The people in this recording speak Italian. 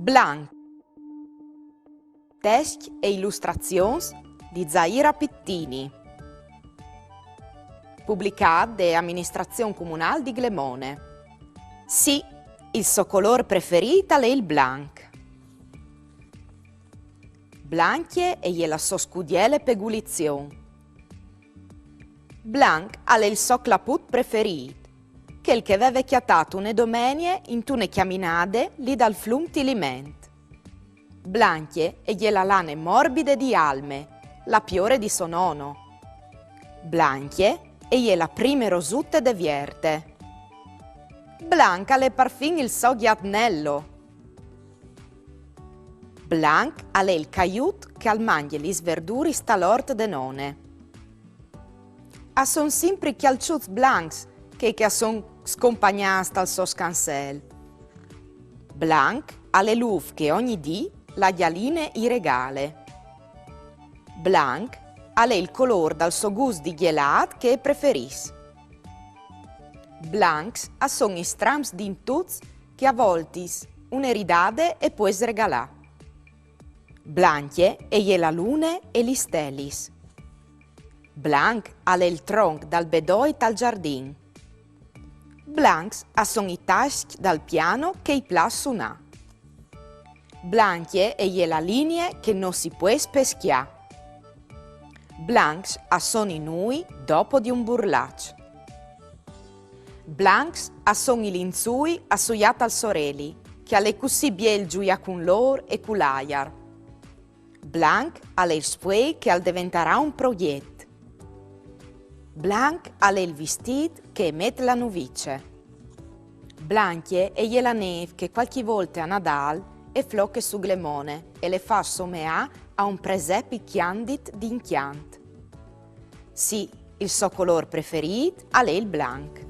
Blanc. Text e illustrazioni di Zaira Pittini. Pubblicato da Amministrazione Comunale di Glemone. Sì, il suo colore preferito è il blanc. Blanchie e la sua scudiele pegulizione. Blanc è il suo claput preferito, quel che aveva chiatato une domenie in tune chiaminade lì dal flum Tiliment. Blanchie e la lane morbide di Alme, la piore di Sonono. Blanchie e la prime rosutte de Vierte. Blanca le parfin il so ghiatnello. Blanc è il caiut che al mangie li sverduri sta l'ort de none. A son sempre chialciuz blancs che son scompagnats dal so scansel. Blanc ha le luv che ogni dì la ghialine i regale. Blanc ha il color dal so gust di ghelat che preferis. Blancs a son i strams d'intuz che a voltis un'eridade e poi sregalà. Blanchie e la lune e li stelis. Blanc ha il tronc dal bedoit al giardin. Blancs a son i taschi dal piano che i plas sunà. Blanchie e la linee che non si può speschià. Blancs a son i nui dopo di un burlaccio. Blancs a son i linzui assuiat al soreli, che alle così biel giuia con lor e con l'aiar. Blanc ha il spuei che al diventerà un proiet. Blanc ha il vestit che emet la nuvice. Blanchie e la neve che qualche volta a Nadal e flocche su Glemone e le fa someà a un presepi chiandit d'inchiant. Sì, il suo color preferito è il blanc.